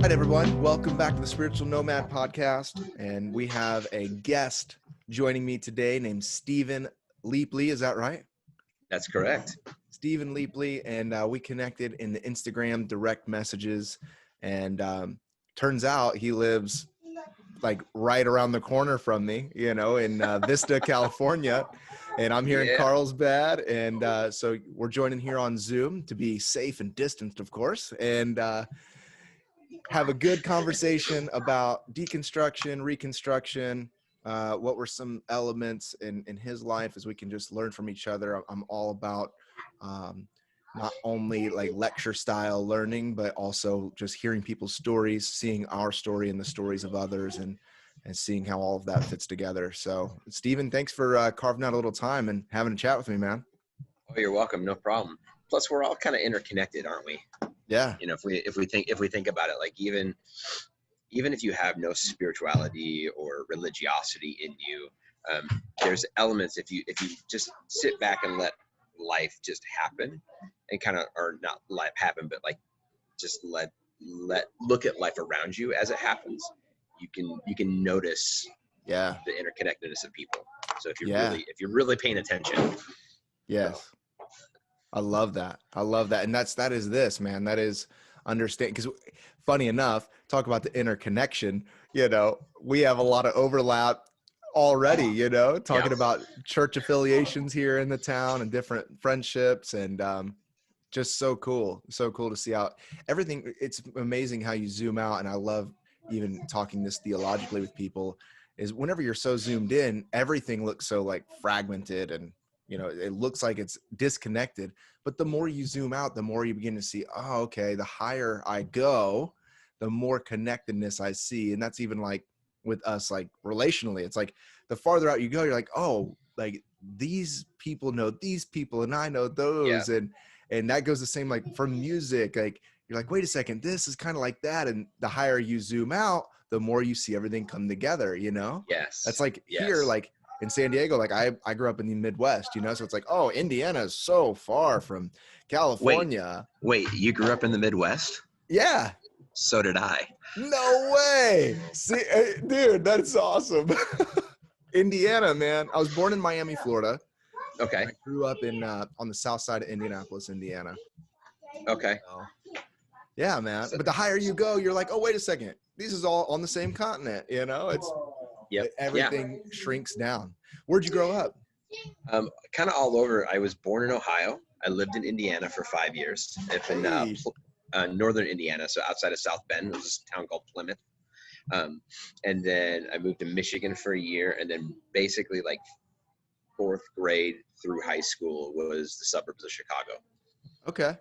All right, everyone. Welcome back to the Spiritual Nomad podcast. And we have a guest joining me today named Stephen Leapley. Is that right? That's correct. Stephen Leapley. And we connected in the Instagram direct messages. And turns out he lives like right around the corner from me, in Vista, California. And I'm here in Carlsbad. And so we're joining here on Zoom to be safe and distanced, of course. And have a good conversation about deconstruction, reconstruction. What were some elements in his life as we can just learn from each other. I'm all about not only like lecture style learning, but also just hearing people's stories, seeing our story and the stories of others, and seeing how all of that fits together. So, Stephen, thanks for carving out a little time and having a chat with me, man. Oh, you're welcome. No problem. Plus, we're all kind of interconnected, aren't we? Yeah. You know, if we think about it, like even if you have no spirituality or religiosity in you, there's elements. If you just sit back and let life just happen, and kind of, or not life happen, but like just let look at life around you as it happens. You can notice the interconnectedness of people. So if you're really paying attention. Yes. So. I love that. And that is this, man. That is understand. Because funny enough, talk about the interconnection, we have a lot of overlap already, talking about church affiliations here in the town and different friendships, and just so cool to see how everything, it's amazing how you zoom out. And I love even talking this theologically with people, is whenever you're so zoomed in, everything looks so like fragmented and it looks like it's disconnected. But the more you zoom out, the more you begin to see, oh, okay, the higher I go, the more connectedness I see. And that's even like with us, like relationally, it's like the farther out you go, you're like, oh, like these people know these people and I know those. And that goes the same, like from music, like you're like, wait a second, this is kind of like that. And the higher you zoom out, the more you see everything come together, Yes. That's like here, like in San Diego, like I grew up in the Midwest, so it's like, oh, Indiana is so far from California. Wait, you grew up in the Midwest? Yeah. So did I. No way. See, dude, that's awesome. Indiana, man. I was born in Miami, Florida. Okay. I grew up in on the south side of Indianapolis, Indiana. Okay. So, yeah, man. But the higher you go, you're like, oh, wait a second. This is all on the same continent, It's everything shrinks down. Where'd you grow up? Kind of all over. I was born in Ohio. I lived in Indiana for 5 years. Up in northern Indiana, so outside of South Bend. It was a town called Plymouth. And then I moved to Michigan for a year, and then basically like 4th grade through high school was the suburbs of Chicago. Okay.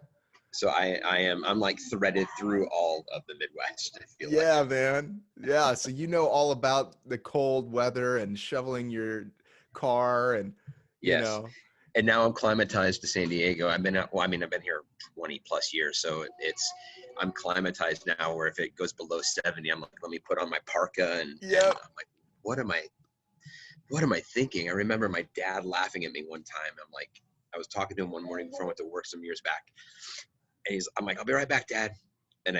So I'm like threaded through all of the Midwest, I feel like. Man. Yeah. So all about the cold weather and shoveling your car and, And now I'm climatized to San Diego. I've been here 20 plus years. So I'm climatized now where if it goes below 70, I'm like, let me put on my parka and I'm like, what am I thinking? I remember my dad laughing at me one time. I'm like, I was talking to him one morning before I went to work some years back. And I'm like, I'll be right back, Dad. And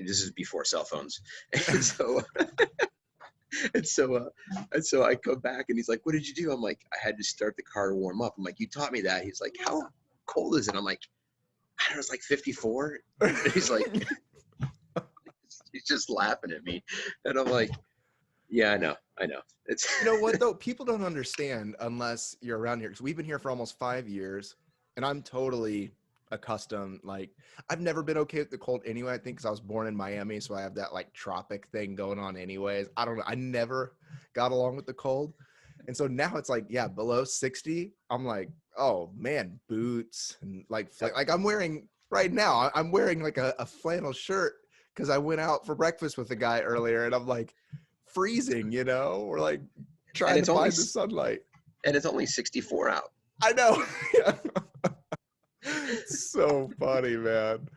this is before cell phones. And so I come back and he's like, what did you do? I'm like, I had to start the car to warm up. I'm like, you taught me that. He's like, how cold is it? I'm like, I don't know, it's like 54. And he's like, he's just laughing at me. And I'm like, yeah, I know. It's You know what though? People don't understand unless you're around here. Because we've been here for almost 5 years and I'm totally accustomed. Like I've never been okay with the cold anyway. I think because I was born in Miami, so I have that like tropic thing going on anyways. I don't know. I never got along with the cold. And so now it's like, below 60, I'm like, oh man, boots and like I'm wearing right now, I'm wearing like a flannel shirt because I went out for breakfast with a guy earlier and I'm like freezing, we're like trying to find the sunlight. And it's only 64 out. I know. So funny, man.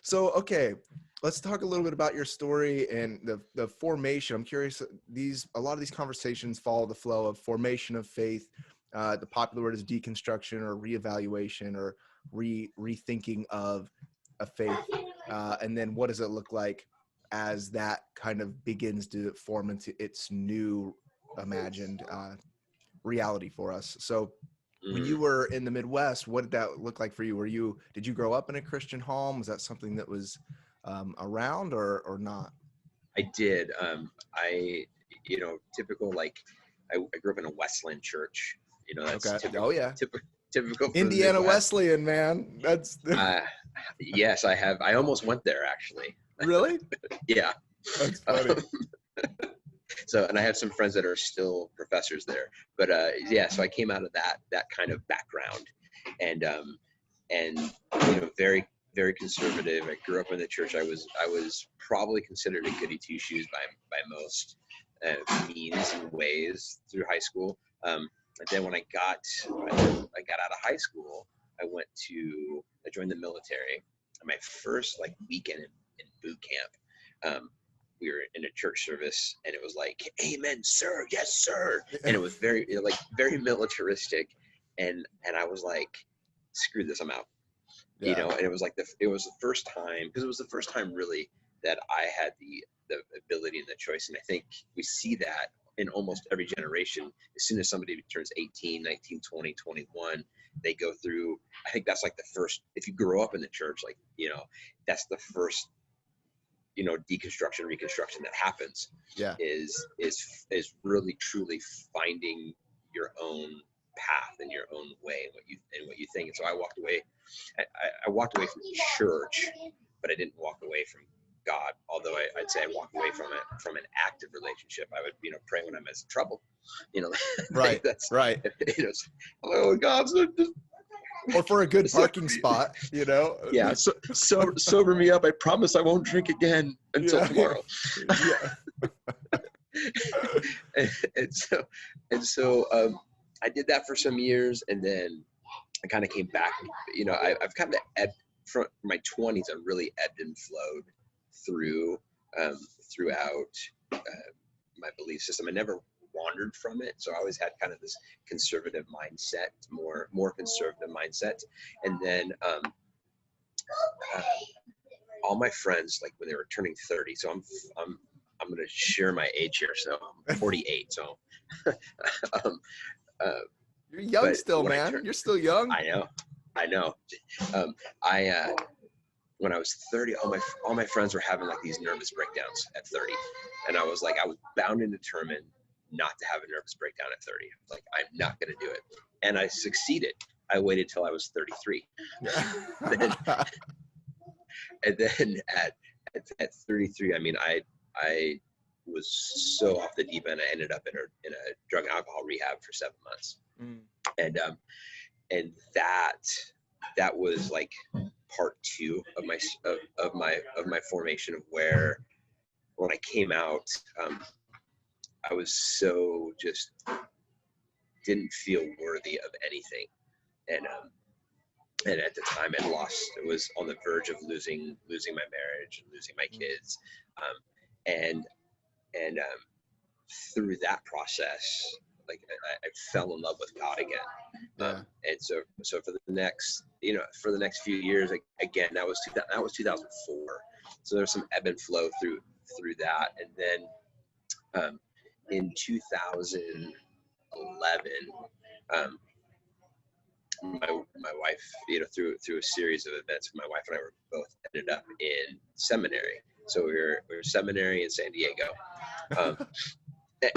So, okay, let's talk a little bit about your story and the formation. I'm curious, a lot of these conversations follow the flow of formation of faith. The popular word is deconstruction or reevaluation or rethinking of a faith. And then what does it look like as that kind of begins to form into its new imagined reality for us. So when you were in the Midwest, what did that look like for you? Did you grow up in a Christian home? Was that something that was around or not? I did. Typical, like, I grew up in a Wesleyan church. That's Okay. typical. Oh yeah. Typical for Indiana the Midwest. Wesleyan, man. That's Yes, I have. I almost went there, actually. really. Yeah. That's funny. So, and I have some friends that are still professors there, but so I came out of that kind of background, and very, very conservative. I grew up in the church. I was probably considered a goody two shoes by most means and ways through high school. And then when I got out of high school, I joined the military. And my first weekend in boot camp, we were in a church service, and it was like, "Amen, sir. Yes, sir." And it was very militaristic, and I was like, "Screw this, I'm out." Yeah. And it was the first time, because it was the first time really that I had the ability and the choice. And I think we see that in almost every generation. As soon as somebody turns 18, 19, 20, 21, they go through, I think that's like the first, if you grow up in the church, that's the first, deconstruction, reconstruction that happens. Yeah. Is really truly finding your own path and your own way and what you think. And so I walked away. I walked away from church, but I didn't walk away from God. Although I'd say I walked away from an active relationship. I would pray when I'm in trouble. Right. That's right. Hello, God. Or for a good parking spot, Yeah. So sober me up. I promise I won't drink again until tomorrow. Yeah. and so I did that for some years, and then I kind of came back. I've kind of ebbed from my 20s. I really ebbed and flowed throughout my belief system. I never wandered from it, so I always had kind of this conservative mindset, more conservative mindset. And then all my friends, like when they were turning 30, so I'm going to share my age here. So I'm 48. So you're young still, man. You're still young. I know. When I was 30, all my friends were having these nervous breakdowns at 30, and I was bound and determined not to have a nervous breakdown at 30. I was like, I'm not going to do it, and I succeeded. I waited till I was 33, and then at 33, I was so off the deep end. I ended up in a drug and alcohol rehab for 7 months. And that was like part two of my formation, of where when I came out, I was so just didn't feel worthy of anything, and at the time I was on the verge of losing my marriage and losing my kids, and through that process, I fell in love with God again. And so for the next few years, again, that was 2004. So there's some ebb and flow through that. And then in 2011, my wife, through a series of events, my wife and I were both ended up in seminary. So we were seminary in San Diego.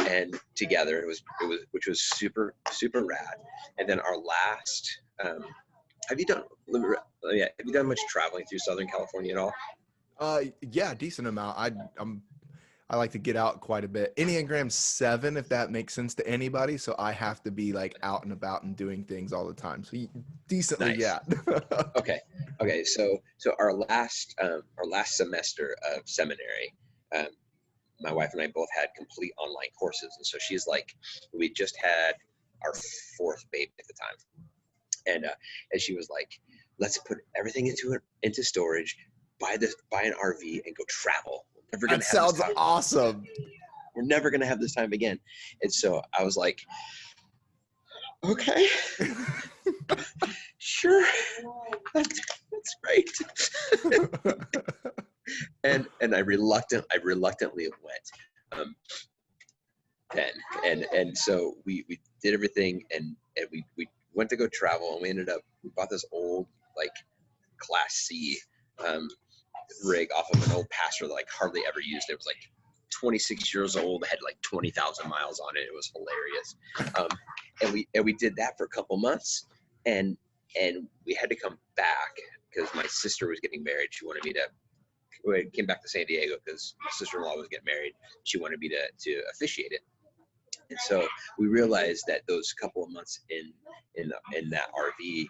And together it was which was super, super rad. And then our last, have you done much traveling through Southern California at all? Yeah, decent amount. I like to get out quite a bit. Enneagram 7, if that makes sense to anybody. So I have to be out and about and doing things all the time. So decently, nice. Yeah. Okay. So our last semester of seminary, my wife and I both had complete online courses. And so she's we just had our 4th baby at the time. And she was like, let's put everything into storage, buy an RV and go travel. That sounds awesome. We're never going to have this time again. And so I was like, okay, sure. That's great. and I reluctantly went then, and so we did everything, and we went to go travel, and we bought this old like Class C rig off of an old pastor that like hardly ever used. It was like 26 years old, had like 20,000 miles on it. It was hilarious. And we did that for a couple months, and we had to come back because my sister was getting married. She wanted me to. We came back to San Diego because my sister-in-law was getting married. She wanted me to officiate it, and so we realized that those couple of months in that RV,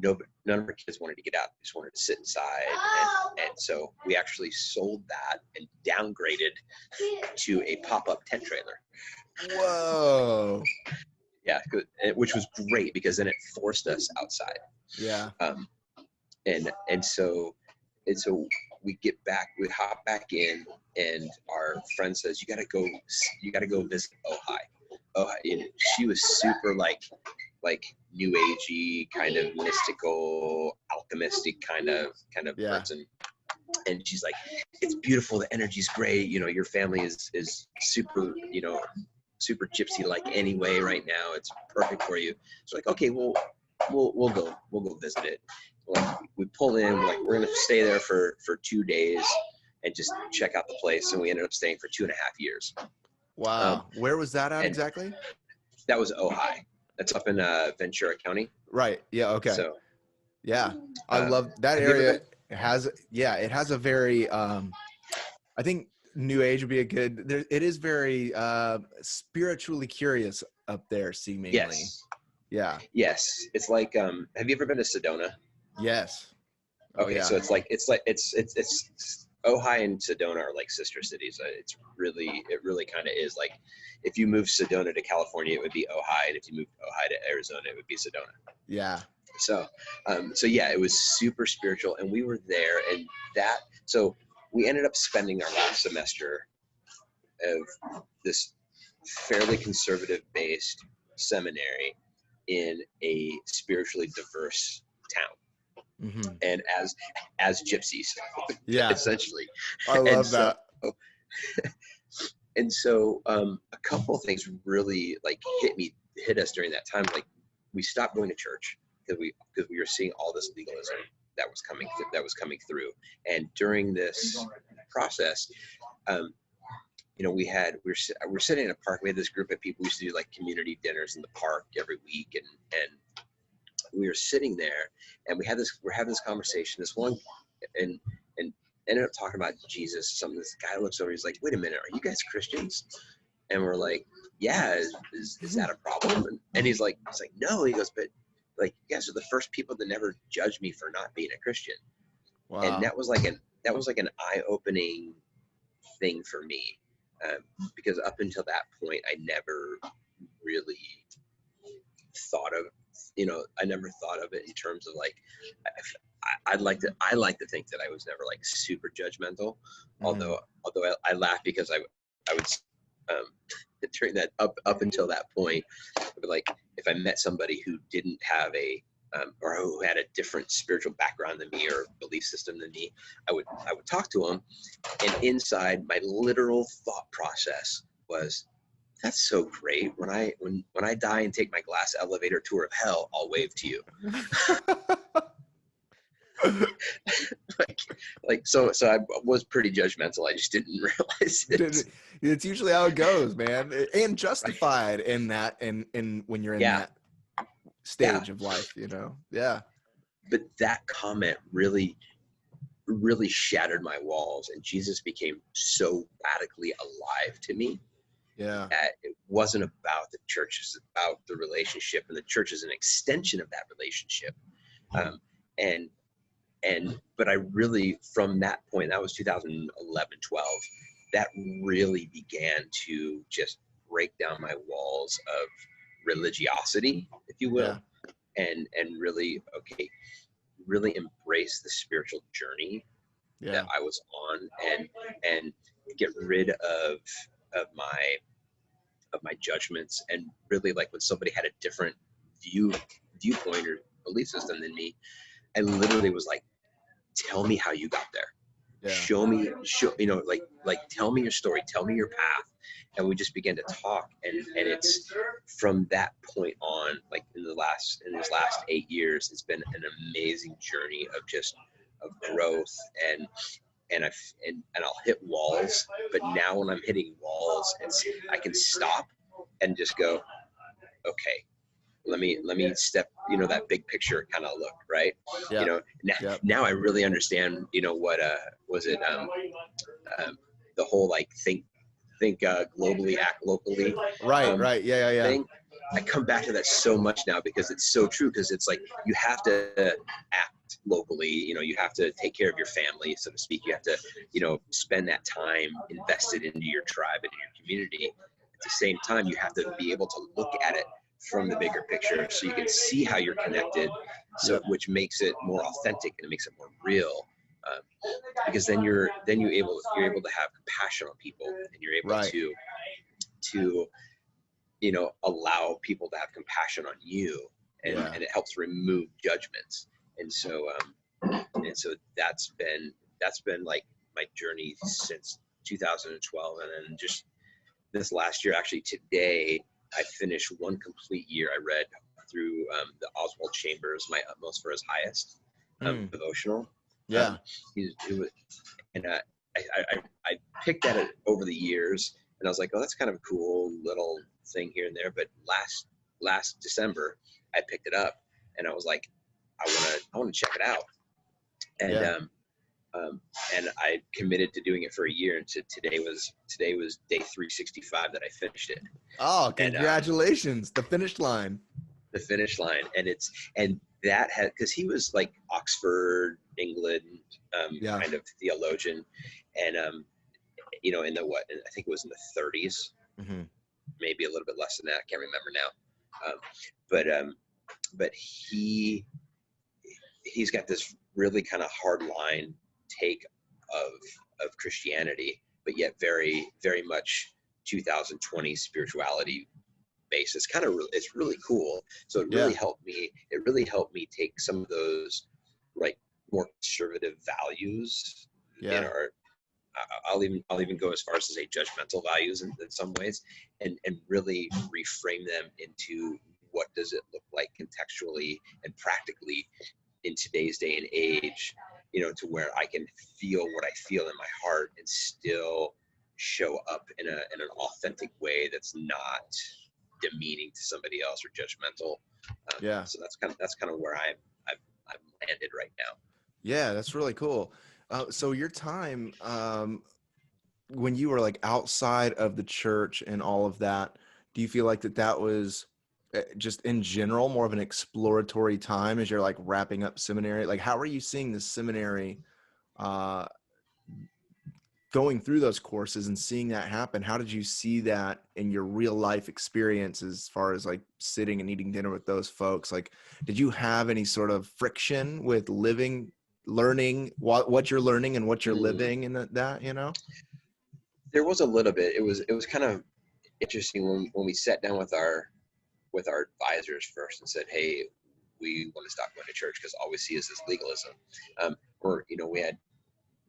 none of our kids wanted to get out. They just wanted to sit inside, and so we actually sold that and downgraded to a pop-up tent trailer. Whoa. Yeah, which was great because then it forced us outside. Yeah. And so we get back, we hop back in, and our friend says, you gotta go visit Ojai. And she was super like new agey, kind of mystical, alchemistic kind of person. And she's like, it's beautiful, the energy's great, your family is super, super gypsy like anyway right now, it's perfect for you. So like, okay, we'll go visit it. Like, we pull in, we're gonna stay there for 2 days and just check out the place, and we ended up staying for 2.5 years. Wow. Where was that at exactly? That was Ojai. That's up in Ventura County. Right. Yeah. Okay. So yeah, I love that area. It has a very I think New Age would be a good, it is very spiritually curious up there seemingly. Yes. Yeah. Yes. It's like have you ever been to Sedona? Yes. Okay, yeah. So it's Ojai and Sedona are like sister cities. It really kind of is. Like, if you move Sedona to California, it would be Ojai, and if you move Ojai to Arizona, it would be Sedona. Yeah. So yeah, it was super spiritual, and we were there, and so we ended up spending our last semester of this fairly conservative-based seminary in a spiritually diverse town. Mm-hmm. And as gypsies, yeah, essentially. I love that. And so a couple of things really like hit us during that time. Like, we stopped going to church because we were seeing all this legalism that was coming through. And during this process, we were sitting in a park. We had this group of people. We used to do like community dinners in the park every week, and we were sitting there, and we're having this conversation. This one, and ended up talking about Jesus. This guy looks over. He's like, "Wait a minute, are you guys Christians?" And we're like, "Yeah, is that a problem?" And he's like, "No." He goes, "But like, you guys are the first people that never judged me for not being a Christian." Wow. And that was like an eye-opening thing for me, because up until that point, I never really thought of. I never thought of it in terms of like, I like to think that I was never like super judgmental, although I laugh because I would during that up until that point, like, if I met somebody who didn't have or who had a different spiritual background than me or belief system than me, I would talk to them, and inside my literal thought process was, that's so great. When I die and take my glass elevator tour of hell, I'll wave to you. So I was pretty judgmental. I just didn't realize it. It's usually how it goes, man, and justified in that, and when you're in that stage of life, Yeah. But that comment really shattered my walls, and Jesus became so radically alive to me. Yeah. That it wasn't about the church, it's about the relationship, and the church is an extension of that relationship. But I really, from that point, that was 2011, 12, that really began to just break down my walls of religiosity, if you will, and really embrace the spiritual journey that I was on, and get rid of my judgments, and really, like, when somebody had a different viewpoint or belief system than me, I literally was like, tell me how you got there. Yeah. Tell me your story, tell me your path. And we just began to talk, and it's from that point on, like in these last 8 years, it's been an amazing journey of growth, and I'll hit walls, but now when I'm hitting walls, I can stop and just go, okay, let me step, that big picture kind of look, right? Yeah. Now I really understand, what was it, the whole like think globally, act locally, Right. Yeah. thing. I come back to that so much now because it's so true, because it's like you have to act locally, you have to take care of your family, so to speak. You have to, spend that time invested into your tribe and in your community. At the same time, you have to be able to look at it from the bigger picture, so you can see how you're connected, which makes it more authentic and it makes it more real. Because then you're able to have compassion on people, and you're able to allow people to have compassion on you, and it helps remove judgments. And so that's been like my journey since 2012. And then just this last year, actually today, I finished one complete year. I read through the Oswald Chambers, My Utmost for His Highest, devotional. Yeah. I picked at it over the years, and I was like, oh, that's kind of a cool little thing here and there. But last December, I picked it up, and I was like, I want to check it out. And I committed to doing it for a year, and today was day 365 that I finished it. Oh, congratulations! The finish line. The finish line, and that had, because he was like Oxford, England, kind of theologian, and in the I think it was in the 30s, maybe a little bit less than that. I can't remember now. But he's got this really kind of hard line take of Christianity, but yet very, very much 2020 spirituality based. It's really cool. So it really helped me. It really helped me take some of those like more conservative values in our. I'll even go as far as to say judgmental values in some ways, and really reframe them into what does it look like contextually and practically in today's day and age, to where I can feel what I feel in my heart and still show up in an authentic way that's not demeaning to somebody else or judgmental. So that's kind of where I've landed right now. Yeah, that's really cool. So your time, when you were like outside of the church and all of that, do you feel like that was just in general more of an exploratory time as you're like wrapping up seminary? Like, how are you seeing the seminary going through those courses and seeing that happen? How did you see that in your real life experience as far as like sitting and eating dinner with those folks? Like, did you have any sort of friction with learning what you're learning and what you're living in that? There was a little bit. It was kind of interesting when we sat down with our advisors first and said, hey, we want to stop going to church because all we see is this legalism.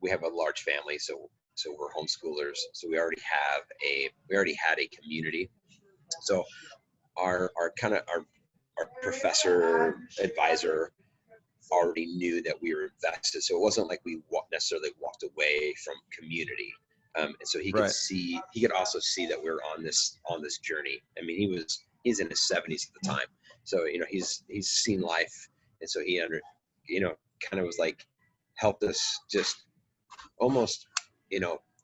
We have a large family, so we're homeschoolers, so we already had a community. So our professor advisor already knew that we were invested, so it wasn't like we necessarily walked away from community. And so he could also see that we were on this journey. I mean, he's in his 70s at the time, so he's seen life, and so he kind of was like helped us, just almost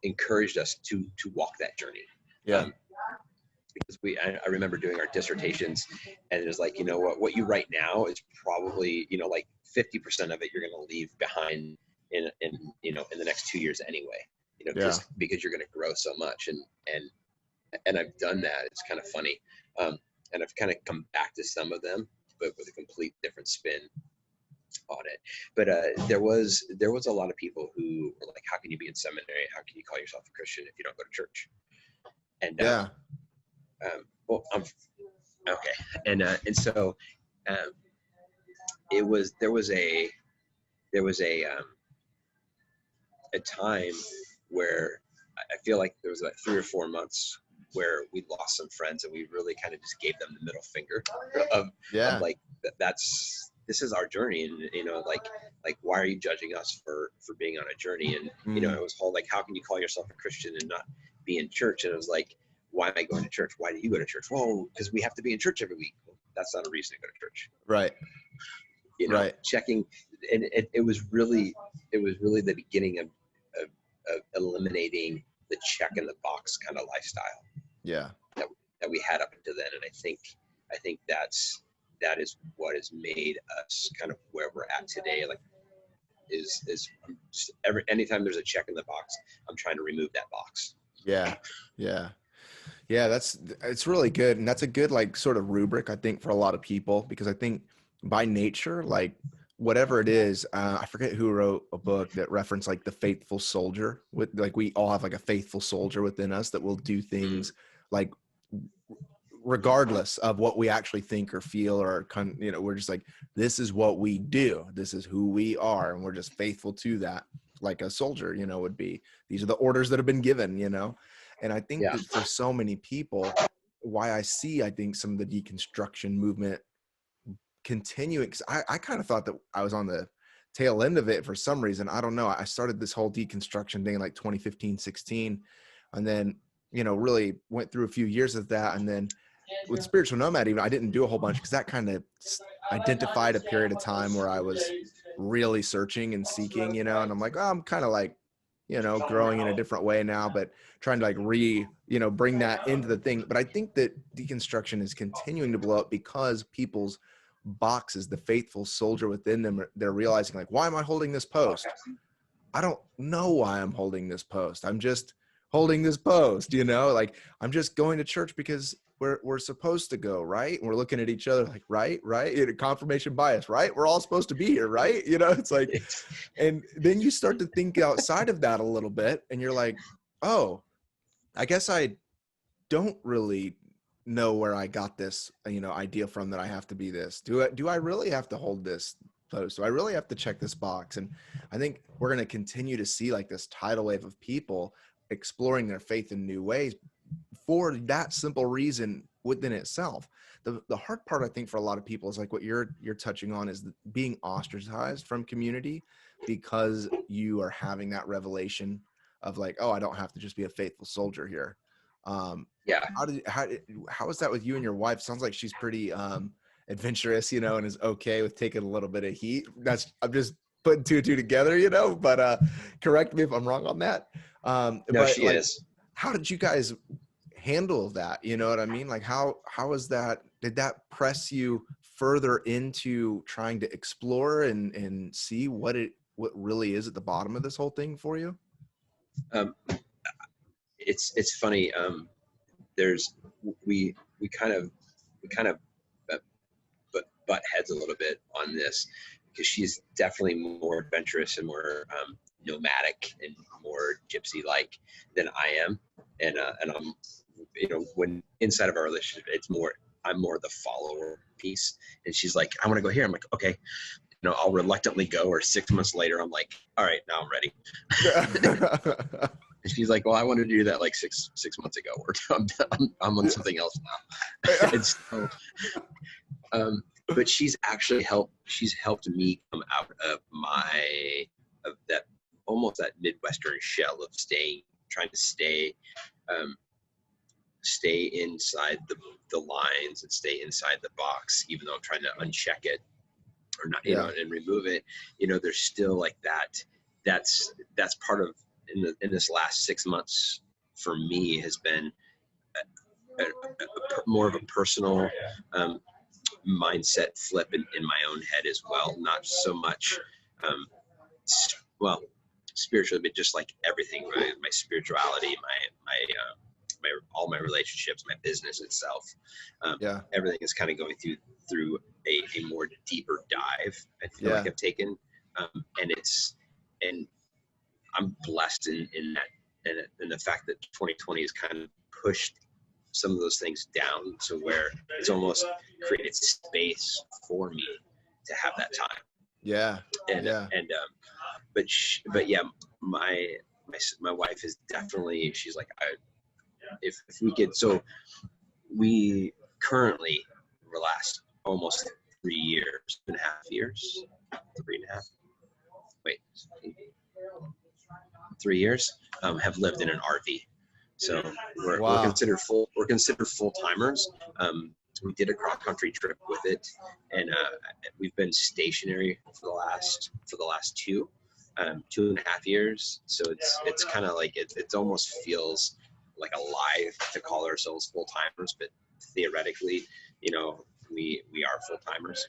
encouraged us to walk that journey. Because I remember doing our dissertations, and it was like, what you write now is probably like 50% of it you're going to leave behind in the next 2 years anyway. Just because you're going to grow so much, and I've done that. It's kind of funny, and I've kind of come back to some of them, but with a complete different spin on it. But there was a lot of people who were like, how can you be in seminary? How can you call yourself a Christian if you don't go to church? And well, I'm okay. And so there was a a time where I feel like there was like 3 or 4 months where we lost some friends, and we really kind of just gave them the middle finger of like, this is our journey, and like why are you judging us for being on a journey? And it was whole like, how can you call yourself a Christian and not be in church? And it was like, why am I going to church? Why do you go to church? Well, because we have to be in church every week. Well, that's not a reason to go to church. Right. Checking, and it was really the beginning of eliminating the check in the box kind of lifestyle. Yeah. That we had up until then. And I think that is what has made us kind of where we're at today. Like, is just anytime there's a check in the box, I'm trying to remove that box. Yeah. It's really good. And that's a good, like, sort of rubric, I think, for a lot of people, because I think by nature, like, whatever it is, I forget who wrote a book that referenced like the faithful soldier, with like, we all have like a faithful soldier within us that will do things like regardless of what we actually think or feel, or we're just like, this is what we do, this is who we are, and we're just faithful to that, like a soldier would be. These are the orders that have been given. And I think that for so many people, why I think some of the deconstruction movement continuing, because I kind of thought that I was on the tail end of it for some reason. I don't know. I started this whole deconstruction thing in like 2015, 16, and then, really went through a few years of that. And then with Spiritual Nomad, even, I didn't do a whole bunch, because that kind of identified a period of time where I was really searching and seeking, and I'm like, oh, I'm kind of like, growing in a different way now, but trying to like bring that into the thing. But I think that deconstruction is continuing to blow up because people's boxes, the faithful soldier within them, they're realizing like, why am I holding this post? I don't know why I'm holding this post. I'm just holding this post, like, I'm just going to church because we're supposed to go, right? And we're looking at each other like, right, confirmation bias, right? We're all supposed to be here, right? It's like, and then you start to think outside of that a little bit, and you're like, oh, I guess I don't really know where I got this, idea from, that I have to be this. Do I really have to hold this post? Do I really have to check this box? And I think we're going to continue to see like this tidal wave of people exploring their faith in new ways for that simple reason within itself. The hard part, I think, for a lot of people is like what you're touching on, is being ostracized from community because you are having that revelation of like, oh, I don't have to just be a faithful soldier here. How is that with you and your wife? Sounds like she's pretty adventurous, and is okay with taking a little bit of heat. I'm just putting 2 and 2 together, but correct me if I'm wrong on that. No, but she like, is. How did you guys handle that? You know what I mean? Like, how is that? Did that press you further into trying to explore and see what really is at the bottom of this whole thing for you? It's funny. We kind of butt heads a little bit on this, because she's definitely more adventurous and more nomadic and more gypsy like than I am, and I'm, when inside of our relationship, I'm more the follower piece, and she's like, I want to go here. I'm like, okay, I'll reluctantly go, or 6 months later I'm like, all right, now I'm ready. And she's like, well, I wanted to do that like six months ago, or I'm on something else now. And so, but she's helped me come out of that almost that Midwestern shell of trying to stay inside the lines and stay inside the box, even though I'm trying to uncheck it or not, and remove it. There's still like that. That's part of in this last 6 months for me has been more of a personal mindset flip in my own head as well. Not so much, spiritually, but just like everything, my spirituality, my all my relationships, my business itself. Everything is kind of going through a more deeper dive. I feel like I've taken, and I'm blessed in that, and the fact that 2020 has kind of pushed some of those things down to where it's almost created space for me to have that time. But my wife is definitely, she's like, if we could, so we currently, over the last almost 3 years, 3 years, have lived in an RV. So we're considered full timers. We did a cross country trip with it, and we've been stationary for the last 2.5 years. So it's kind of like it almost feels like a lie to call ourselves full timers, but theoretically, we are full timers.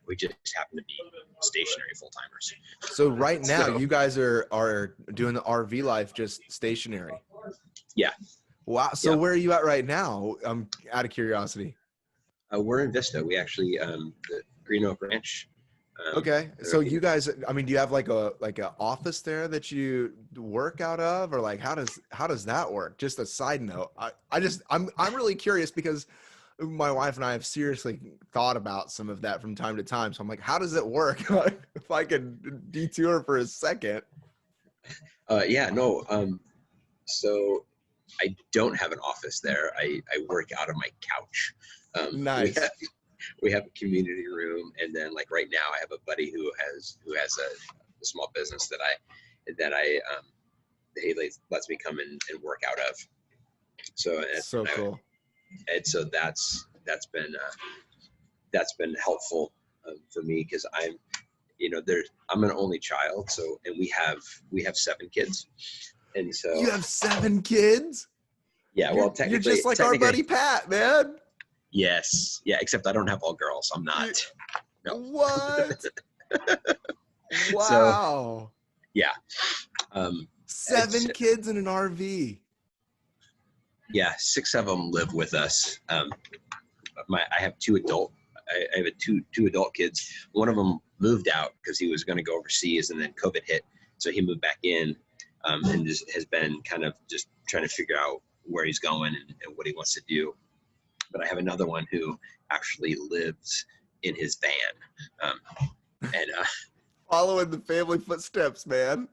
We just happen to be stationary full timers. So right now, you guys are doing the RV life just stationary. Yeah. Wow. So where are you at right now? Out of curiosity. We're in Vista. We actually the Green Oak Ranch. Okay. So you guys, I mean, do you have like a office there that you work out of, or like how does that work? Just a side note. I'm really curious because my wife and I have seriously thought about some of that from time to time. So I'm like, how does it work? If I could detour for a second. So I don't have an office there. I work out of my couch. Nice. We have a community room, and then like right now I have a buddy who has a small business that he lets me come in and work out of. So cool. And so that's been helpful for me, because I'm an only child. So, and we have 7 kids, and so you have 7 kids. Yeah, well, technically, you're just like our buddy Pat, man. Yes, yeah, except I don't have all girls. I'm not. No. What? Wow. So, yeah. 7 kids in an RV. Yeah, 6 of them live with us. I have 2 adult. I have two adult kids. One of them moved out because he was going to go overseas, and then COVID hit, so he moved back in, and just has been kind of just trying to figure out where he's going and what he wants to do. But I have another one who actually lives in his van, and following the family footsteps, man.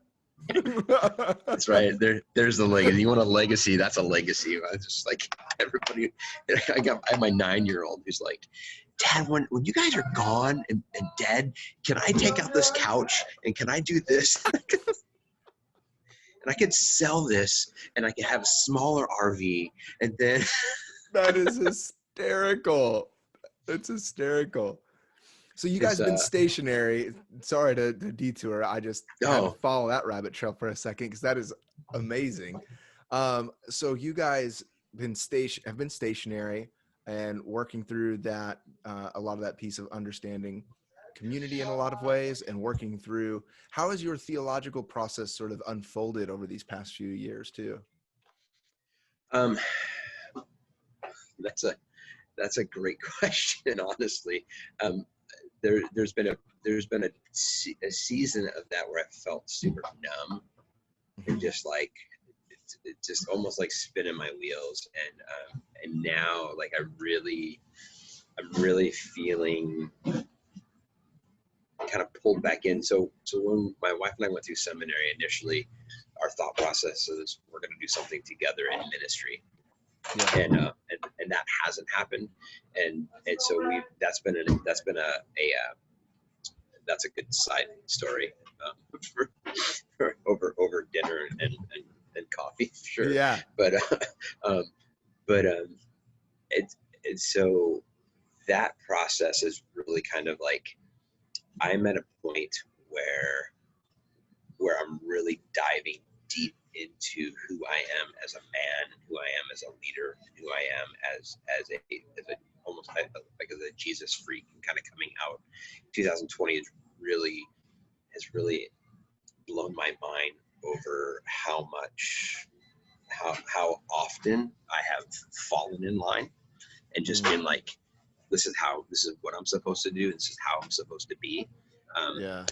That's right. There's the legacy. You want a legacy? That's a legacy. I just like everybody. I have my 9-year-old who's like, Dad, when you guys are gone and dead, can I take out this couch and can I do this? And I could sell this and I could have a smaller RV, and then that is hysterical. It's hysterical. So you guys have been stationary. Sorry to detour. I just had to follow that rabbit trail for a second because that is amazing. So you guys have been stationary and working through that, a lot of that piece of understanding community in a lot of ways, and working through how has your theological process sort of unfolded over these past few years too? That's a great question, honestly. There's been a season of that where I felt super numb and just like it's just almost like spinning my wheels, and now like I'm really feeling kind of pulled back in. So when my wife and I went through seminary initially, our thought process is we're going to do something together in ministry. Yeah. And that hasn't happened, and so that's a good side story for over dinner and coffee, sure. Yeah. But so that process is really kind of like I'm at a point where I'm really diving deep into who I am as a man, who I am as a leader, who I am as a almost like as a Jesus freak, and kind of coming out. 2020 has really blown my mind over how often I have fallen in line and just been like, this is what I'm supposed to do. This is how I'm supposed to be.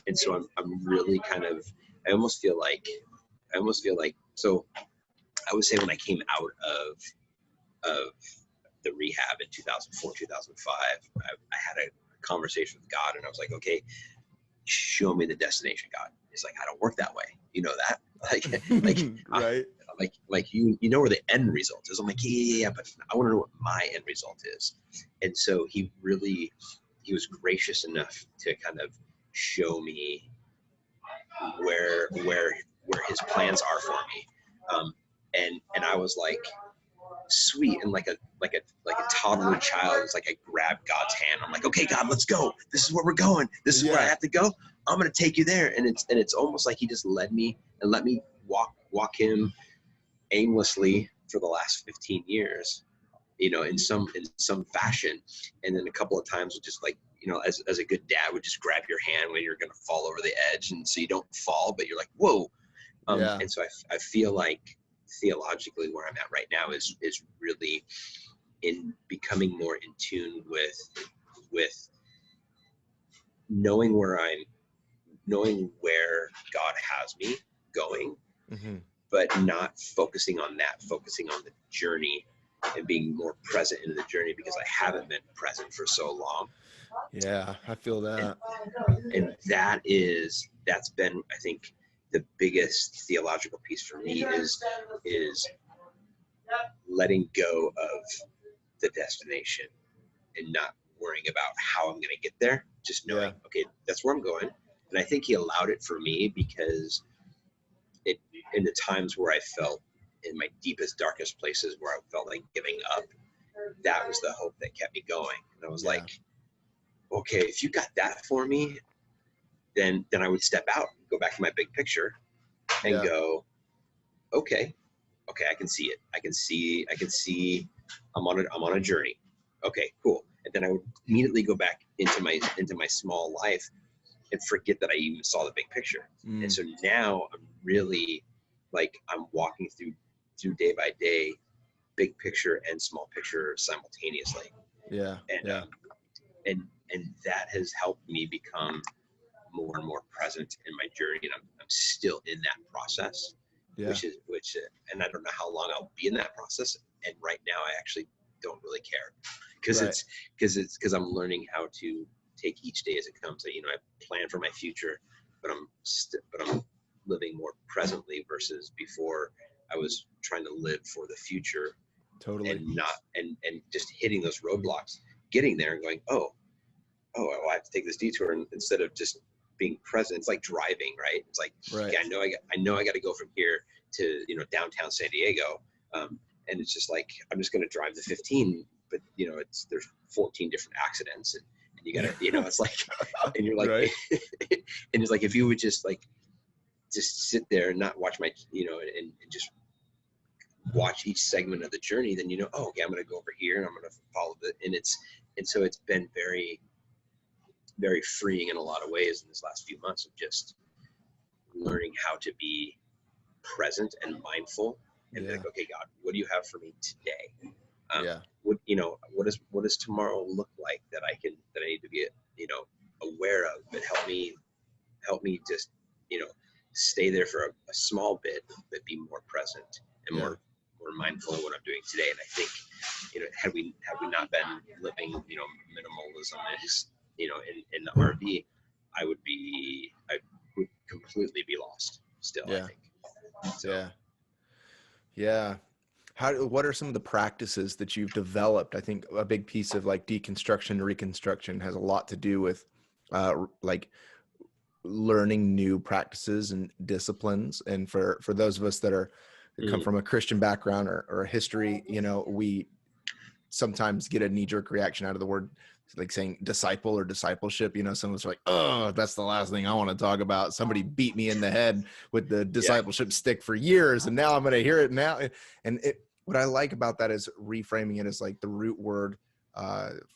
And so I'm really kind of, I almost feel like, so I would say when I came out of the rehab in 2004, 2005, I had a conversation with God, and I was like, okay, show me the destination, God. He's like, I don't work that way. You know that? Like, Right. like you know where the end result is. I'm like, yeah, but I want to know what my end result is. And so he was gracious enough to kind of show me where his plans are for me. And I was like, sweet. And like a toddler child, it's like I grabbed God's hand. I'm like, okay, God, let's go. This is where we're going. This is where I have to go. I'm going to take you there. And it's almost like he just led me and let me walk him aimlessly for the last 15 years, you know, in some fashion. And then a couple of times would just like, you know, as a good dad would just grab your hand when you're going to fall over the edge. And so you don't fall, but you're like, whoa. And so I feel like theologically where I'm at right now is really in becoming more in tune with knowing where God has me going, but not focusing on that, focusing on the journey and being more present in the journey, because I haven't been present for so long. Yeah, I feel that. And that's been, I think, the biggest theological piece for me is letting go of the destination and not worrying about how I'm going to get there, just knowing, okay, that's where I'm going. And I think he allowed it for me because in the times where I felt in my deepest, darkest places where I felt like giving up, that was the hope that kept me going. And I was like, okay, if you got that for me, then I would step out, go back to my big picture and go, okay, I can see it. I can see I'm on a journey. Okay, cool. And then I would immediately go back into my small life and forget that I even saw the big picture. And so now I'm really like, I'm walking through day by day, big picture and small picture simultaneously. And that has helped me become more and more present in my journey. And I'm still in that process, which and I don't know how long I'll be in that process. And right now I actually don't really care because I'm learning how to take each day as it comes. So, you know, I plan for my future, but I'm living more presently versus before I was trying to live for the future. Totally. And just hitting those roadblocks, getting there and going, oh, I have to take this detour, and instead of just being present. It's like driving, right? It's like, okay, I know I got to go from here to, you know, downtown San Diego. And it's just like, I'm just going to drive the 15, but you know, there's 14 different accidents and you got to, you know, it's like, and you're like, and it's like, if you would just sit there and not watch my, you know, and just watch each segment of the journey, then, you know, oh, okay, I'm going to go over here and I'm going to follow and so it's been very, very freeing in a lot of ways in this last few months of just learning how to be present and mindful and like, okay, God, what do you have for me today? What does tomorrow look like that I need to be, you know, aware of, but help me just, you know, stay there for a small bit, but be more present and more mindful of what I'm doing today. And I think, you know, had we not been living, you know, minimalism is, you know, in the RV, I would completely be lost still, I think. So. What are some of the practices that you've developed? I think a big piece of like deconstruction, reconstruction has a lot to do with like learning new practices and disciplines. And for those of us that come from a Christian background or a history, you know, we sometimes get a knee-jerk reaction out of the word, like saying disciple or discipleship. You know, someone's like, oh, that's the last thing I want to talk about. Somebody beat me in the head with the discipleship stick for years, and now I'm going to hear it now. And what I like about that is reframing it as like the root word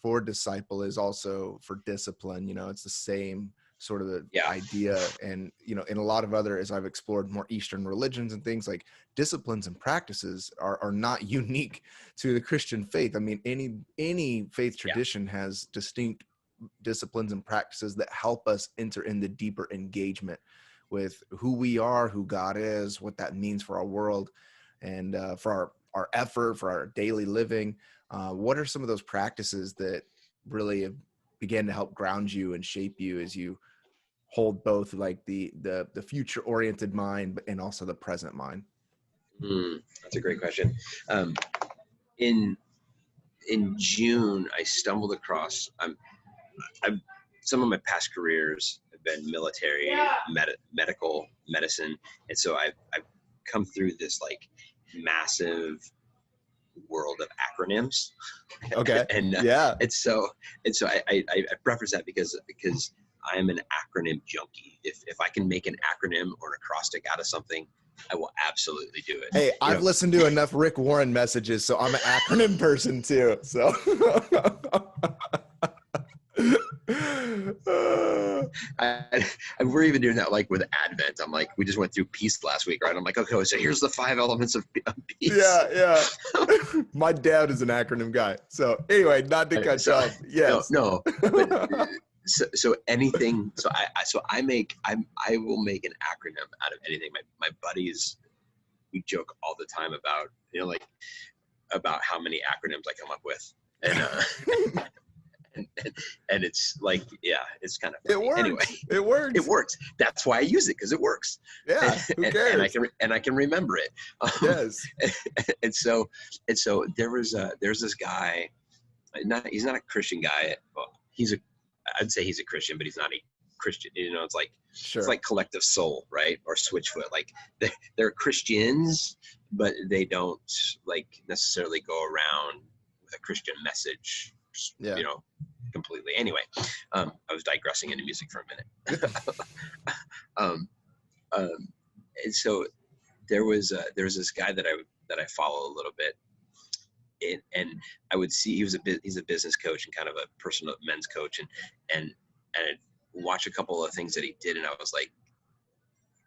for disciple is also for discipline. You know, it's the same sort of the idea. And, you know, in a lot of other, as I've explored more Eastern religions and things, like disciplines and practices are not unique to the Christian faith. I mean, any faith tradition has distinct disciplines and practices that help us enter in the deeper engagement with who we are, who God is, what that means for our world, and for our effort, for our daily living. What are some of those practices that really began to help ground you and shape you as you hold both like the future oriented mind and also the present mind? That's a great question. In June, I stumbled across. Some of my past careers have been military, medical, medicine, and so I've come through this like massive world of acronyms. Okay. and Yeah. and so I preface that because I am an acronym junkie. If I can make an acronym or an acrostic out of something, I will absolutely do it. Hey, I've listened to enough Rick Warren messages, so I'm an acronym person too. So we're even doing that like with Advent. I'm like, we just went through peace last week, right? I'm like, okay, so here's the 5 elements of peace. Yeah. My dad is an acronym guy. So anyway, not to cut you off. Yes. No. But, so anything. So I will make an acronym out of anything. My buddies, we joke all the time about about how many acronyms I come up with, and and it's like, yeah, it's kind of funny. It works. Anyway, It works. That's why I use it, because it works. Yeah. Who cares? And I can remember it. Yes. And so there's this guy. He's not a Christian guy. Well, I'd say he's a Christian, but he's not a Christian. It's like, Sure. It's like Collective Soul, right? Or Switchfoot. Like they're Christians, but they don't like necessarily go around with a Christian message. Yeah. Completely. Anyway, I was digressing into music for a minute. And so there was this guy that I follow a little bit, and I would see he's a business coach and kind of a personal men's coach, and I'd watch a couple of things that he did, and I was like,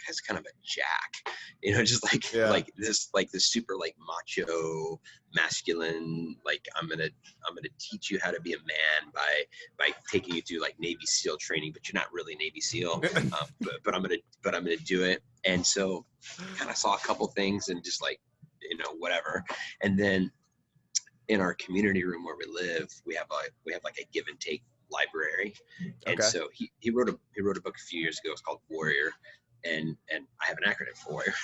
guy's kind of a jack, just like this super like macho, masculine, like I'm gonna teach you how to be a man by taking you through like Navy SEAL training, but you're not really Navy SEAL, but I'm gonna do it. And so kind of saw a couple things and just like, whatever. And then in our community room where we live, we have like a give and take library. And so he wrote a book a few years ago. It's called Warrior. And I have an acronym for Warrior.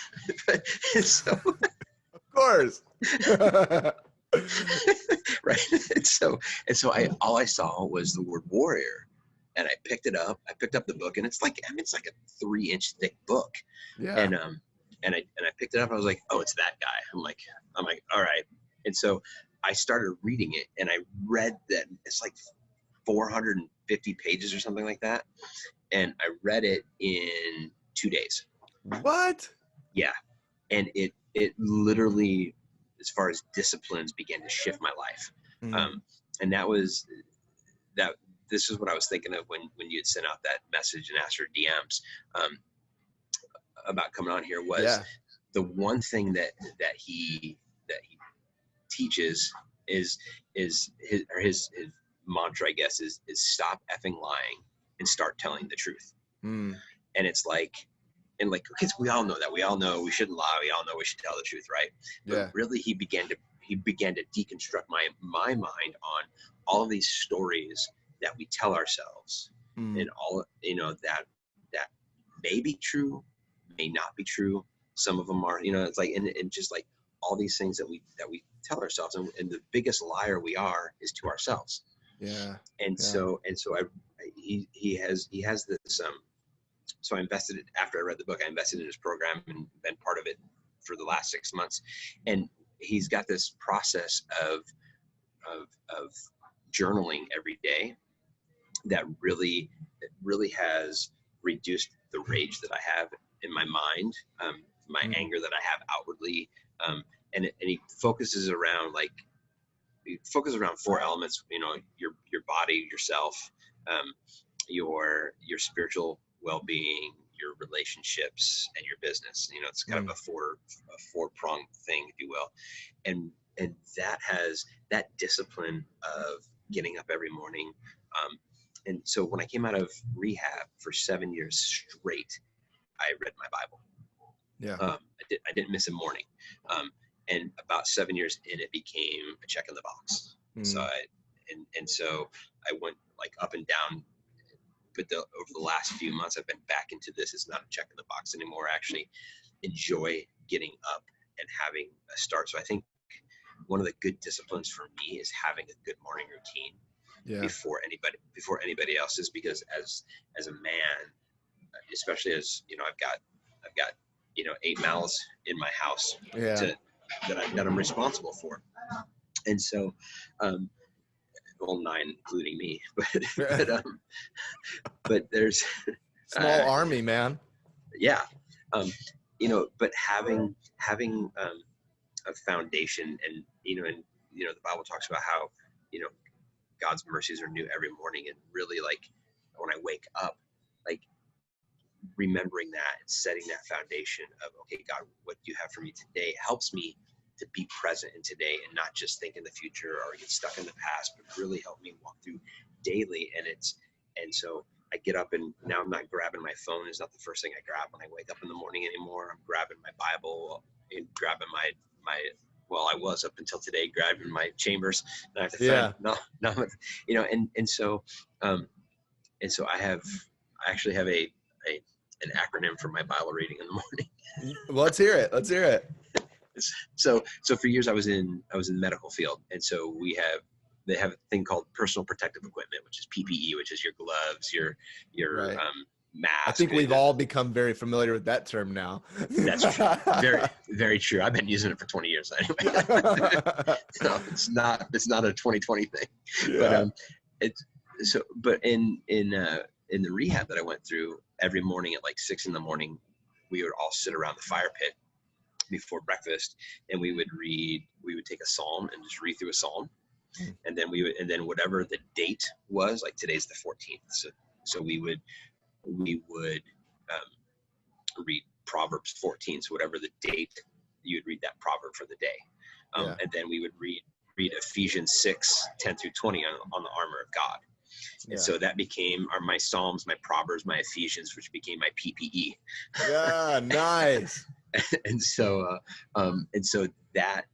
So, of course. Right. And so all I saw was the word warrior, and I picked it up. I picked up the book, and it's like a 3-inch thick book. Yeah. And I picked it up. I was like, oh, it's that guy. I'm like, all right. And so I started reading it, and I read that it's like 450 pages or something like that. And I read it in 2 days. What? Yeah. And it literally, as far as disciplines, began to shift my life. And this is what I was thinking of when you had sent out that message and asked for DMs about coming on here, was the one thing that he teaches is his mantra, I guess, is stop effing lying and start telling the truth. And it's like, kids, we all know that. We all know we shouldn't lie. We all know we should tell the truth, right? Yeah. But really, he began to deconstruct my mind on all of these stories that we tell ourselves, and all that may be true, may not be true. Some of them are, it's like, and just like all these things that we tell ourselves, and the biggest liar we are is to ourselves. Yeah. So he has this. So I invested, after I read the book, I invested in his program and been part of it for the last 6 months. And he's got this process of journaling every day that really has reduced the rage that I have in my mind, my anger that I have outwardly, and he focuses around 4 elements. Your body, yourself, your spiritual well-being, your relationships, and your business. It's kind of a four-pronged thing, if you will. And that discipline of getting up every morning. And so when I came out of rehab for 7 years straight, I read my Bible. Yeah. I didn't miss a morning. And about 7 years in, it became a check in the box. So so I went like up and down over the last few months, I've been back into this. It's not a check in the box anymore. I actually enjoy getting up and having a start. So I think one of the good disciplines for me is having a good morning routine before anybody else's, because as a man, especially as I've got 8 mouths in my house that I'm responsible for. And so, well, 9 including me, but there's small army, man. Yeah. But having a foundation, and the Bible talks about how God's mercies are new every morning, and really, like, when I wake up, like, remembering that and setting that foundation of, okay, God, what do you have for me today, helps me to be present in today and not just think in the future or get stuck in the past, but really help me walk through daily. And so I get up, and now I'm not grabbing my phone. It's not the first thing I grab when I wake up in the morning anymore. I'm grabbing my Bible and grabbing my well, I was up until today grabbing my Chambers. And I have to so I actually have an acronym for my Bible reading in the morning. Let's hear it. So for years I was in the medical field, and so they have a thing called personal protective equipment, which is PPE, which is your gloves, your right. Mask. I think we've all become very familiar with that term now. That's true. Very, very true. I've been using it for 20 years anyway. No, it's not a 2020 thing. Yeah. But in the rehab that I went through, every morning at like 6 a.m, we would all sit around the fire pit before breakfast, and we would take a psalm and just read through a psalm. And then whatever the date was, like today's the 14th. So we would read Proverbs 14. So whatever the date, you would read that proverb for the day. And then we would read Ephesians 6:10-20 on the armor of God. And so that became my Psalms, my Proverbs, my Ephesians, which became my PPE. Yeah, nice. And so that,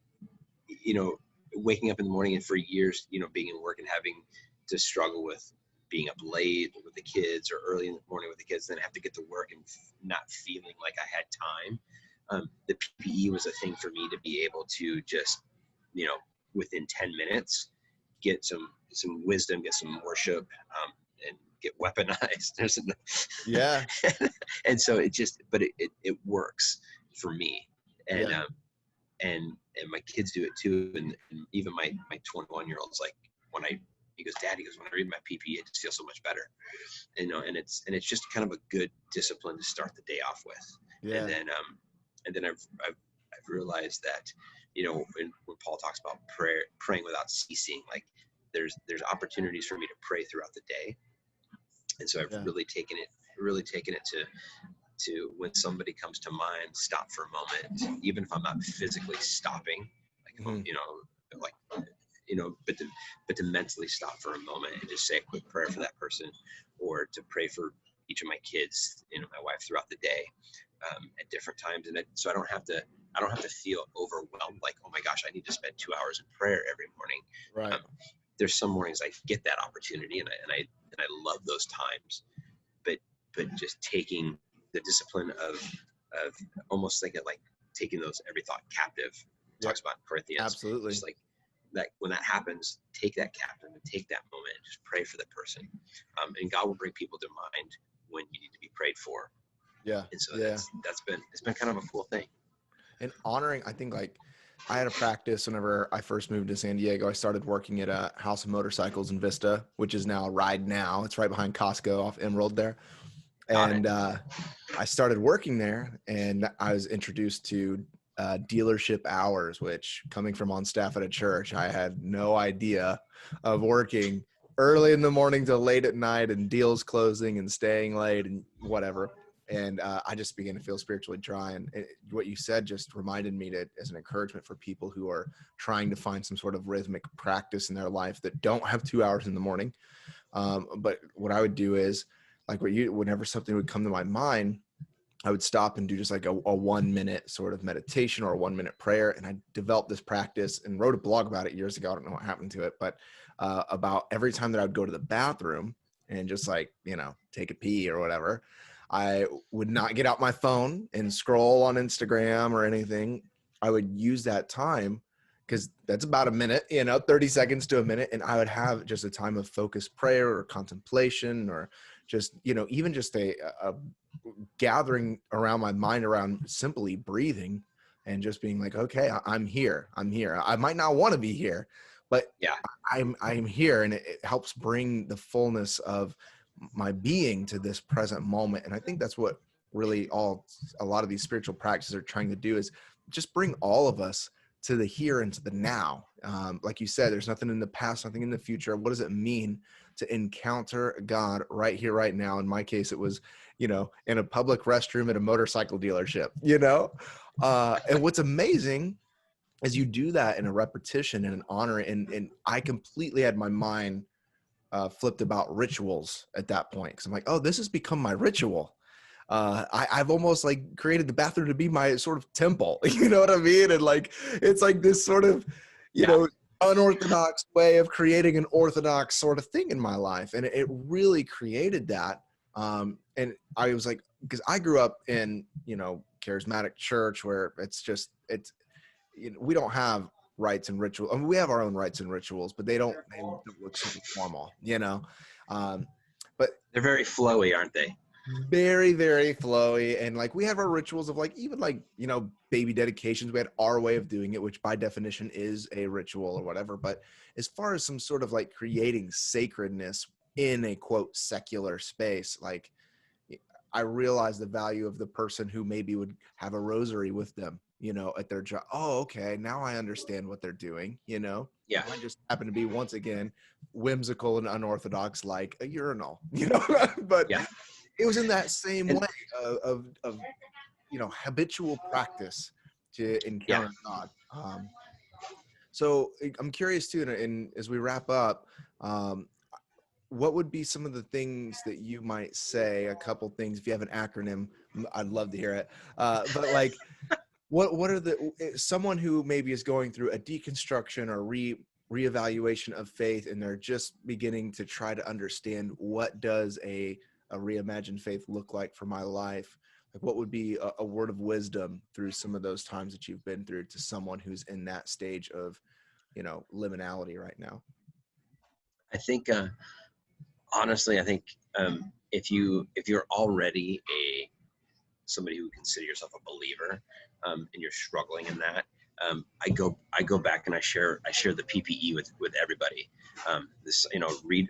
waking up in the morning, and for years, being in work and having to struggle with being up late with the kids or early in the morning with the kids, then have to get to work and not feeling like I had time. The PPE was a thing for me to be able to just, within 10 minutes, get some wisdom, get some worship, and get weaponized. Yeah. And so it works for me. And, and my kids do it too. And even my 21-year-old's like, he goes, Dad, when I read my PPE, it just feels so much better. And it's just kind of a good discipline to start the day off with. Yeah. And then I've realized that, when Paul talks about praying without ceasing, like there's opportunities for me to pray throughout the day. And so I've really taken it to when somebody comes to mind, stop for a moment, even if I'm not physically stopping, but to mentally stop for a moment and just say a quick prayer for that person, or to pray for each of my kids, my wife, throughout the day, at different times. And so I don't have to feel overwhelmed, like, oh my gosh, I need to spend 2 hours in prayer every morning. Right. There's some mornings I get that opportunity, and I love those times, but just taking the discipline of almost thinking like taking every thought captive. Talks about in Corinthians. Absolutely. Just like that, when that happens, take that captive and take that moment and just pray for the person. And God will bring people to mind when you need to be prayed for. Yeah. And so it's been kind of a cool thing. And honoring, I think, like, I had a practice whenever I first moved to San Diego. I started working at a House of Motorcycles in Vista, which is now Ride Now. It's right behind Costco off Emerald there. And I started working there, and I was introduced to dealership hours, which, coming from on staff at a church, I had no idea of working early in the morning till late at night, and deals closing and staying late and whatever. And I just began to feel spiritually dry. And what you said just reminded me as an encouragement for people who are trying to find some sort of rhythmic practice in their life that don't have 2 hours in the morning. But what I would do is, like whenever something would come to my mind, I would stop and do just like a 1 minute sort of meditation or a 1 minute prayer. And I developed this practice and wrote a blog about it years ago. I don't know what happened to it, but about every time that I would go to the bathroom, and just like, take a pee or whatever, I would not get out my phone and scroll on Instagram or anything. I would use that time, because that's about a minute, 30 seconds to a minute. And I would have just a time of focused prayer or contemplation, or just, even just a gathering around my mind around simply breathing and just being like, okay, I'm here. I might not want to be here, but Yeah. I'm here. And it helps bring the fullness of my being to this present moment. And I think that's what really a lot of these spiritual practices are trying to do, is just bring all of us to the here and to the now. Like you said, there's nothing in the past, nothing in the future. What does it mean to encounter God right here, right now? In my case, it was, in a public restroom at a motorcycle dealership, and what's amazing is you do that in a repetition and an honor. And I completely had my mind flipped about rituals at that point, because I'm like, oh, this has become my ritual. I've almost like created the bathroom to be my sort of temple, you know what I mean? And like, it's like this sort of, unorthodox way of creating an orthodox sort of thing in my life. And it really created that. And I was like, because I grew up in, charismatic church, where it's we don't have rites and rituals. I mean, we have our own rites and rituals, but they don't look super formal, but they're very flowy, aren't they? Very, very flowy. And like, we have our rituals of like, even like, baby dedications. We had our way of doing it, which by definition is a ritual or whatever. But as far as some sort of like creating sacredness in a quote secular space, like, I realized the value of the person who maybe would have a rosary with them, at their job. Oh, okay, now I understand what they're doing, Yeah. I just happen to be, once again, whimsical and unorthodox, like a urinal, but yeah. It was in that same way of habitual practice to encounter God. So I'm curious too, and as we wrap up, what would be some of the things that you might say? A couple things, if you have an acronym, I'd love to hear it. But like, what are someone who maybe is going through a deconstruction or reevaluation of faith, and they're just beginning to try to understand, what does a reimagined faith look like for my life? Like, what would be a word of wisdom through some of those times that you've been through, to someone who's in that stage of, liminality right now? I think, honestly, I think if you're already somebody who would consider yourself a believer, and you're struggling in that, I go back and I share the PPE with everybody.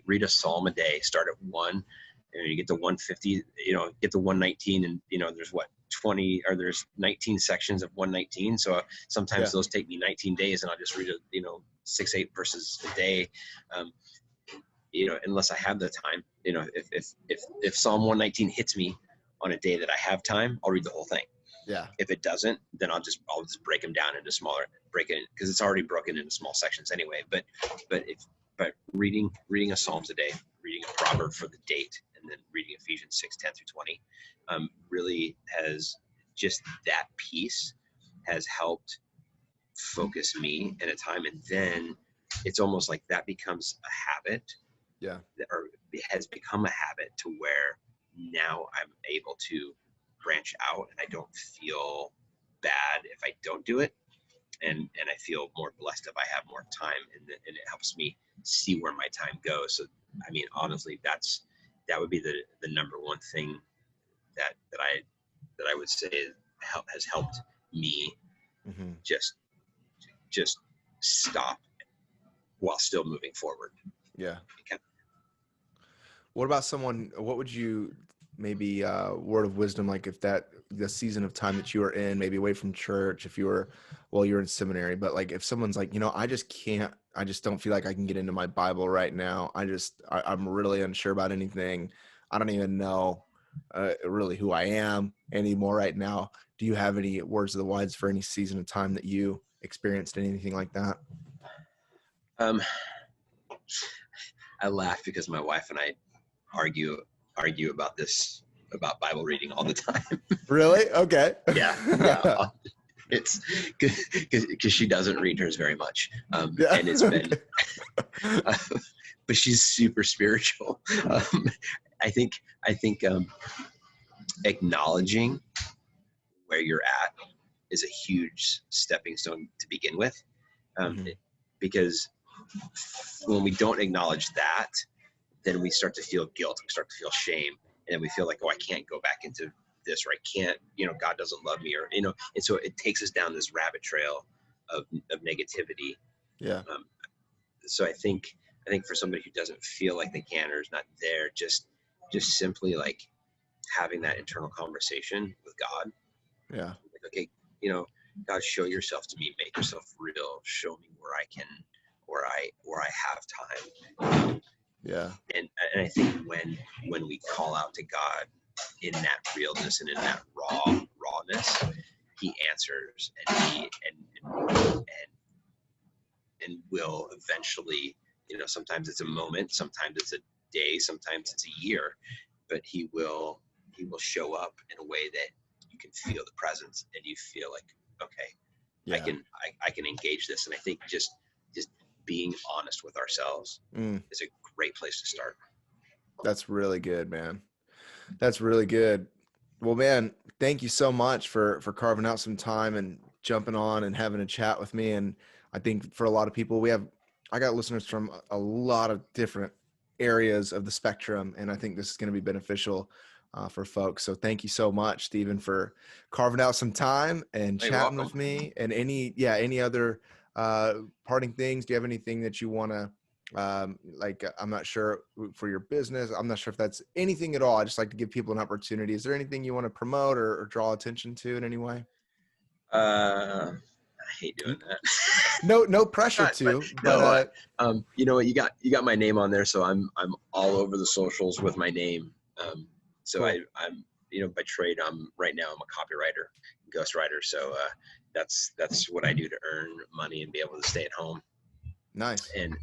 Read a psalm a day. Start at 1, and you get to 150. Get to 119, and there's 20, or there's 19 sections of 119. So sometimes those take me 19 days, and I'll just read 6-8 verses a day. Unless I have the time. If Psalm 119 hits me on a day that I have time, I'll read the whole thing. Yeah. If it doesn't, then I'll just break them down into smaller, because it's already broken into small sections anyway. But reading a Psalms a day, reading a proverb for the date, and then reading Ephesians 6:10-20, really has, just that piece has helped focus me in a time. And then it's almost like that becomes a habit. Yeah. Or has become a habit, to where now I'm able to branch out, and I don't feel bad if I don't do it. And I feel more blessed if I have more time, and it helps me see where my time goes. So, I mean, honestly, that would be the number one thing that I would say has helped me just stop while still moving forward. Yeah. What about someone, what would you, maybe word of wisdom, like if the season of time that you are in, maybe away from church, if you're in seminary, but like if someone's like, I just don't feel like I can get into my Bible right now. I'm really unsure about anything. I don't even know really who I am anymore right now. Do you have any words of the wise for any season of time that you experienced, anything like that? I laugh because my wife and I argue about Bible reading all the time. Really? Okay. Yeah. It's because she doesn't read hers very much, and it's been but she's super spiritual. I think acknowledging where you're at is a huge stepping stone to begin with, because when we don't acknowledge that, then we start to feel guilt, we start to feel shame, and then we feel like, oh, I can't go back into this, or I can't, God doesn't love me, or and so it takes us down this rabbit trail of negativity. Yeah. So I think for somebody who doesn't feel like they can, or is not there, just simply like having that internal conversation with God. Yeah. Like, okay, God, show yourself to me, make yourself real, show me where I can, where I have time. Yeah. And I think when we call out to God in that realness and in that rawness, he answers, and will eventually, sometimes it's a moment, sometimes it's a day, sometimes it's a year, but he will show up in a way that you can feel the presence, and you feel like, okay, yeah. I can engage this. And I think just being honest with ourselves is a great place to start. That's really good, man. That's really good. Well, man, thank you so much for carving out some time and jumping on and having a chat with me. And I think for a lot of people, I got listeners from a lot of different areas of the spectrum, and I think this is going to be beneficial for folks. So thank you so much, Stephen, for carving out some time and chatting with me. And any other parting things? Do you have anything that you want to, I'm not sure for your business, I'm not sure if that's anything at all. I just like to give people an opportunity. Is there anything you want to promote or draw attention to in any way? I hate doing that. No pressure to, but you know what, you got my name on there, so I'm all over the socials with my name. So cool. I'm by trade, right now I'm a copywriter, ghostwriter. So that's what I do to earn money and be able to stay at home. Nice. And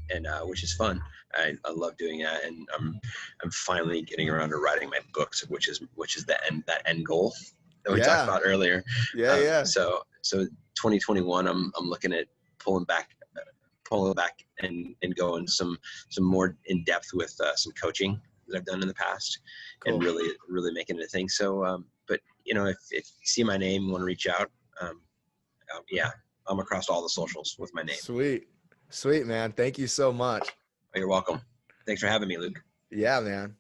which is fun. I love doing that, and I'm finally getting around to writing my books, which is that end goal that we talked about earlier. Yeah. So 2021, I'm looking at pulling back and going some more in depth with some coaching that I've done in the past. Cool. And really making it a thing. So but if you see my name, want to reach out, I'm across all the socials with my name. Sweet, man. Thank you so much. Oh, you're welcome. Thanks for having me, Luke. Yeah, man.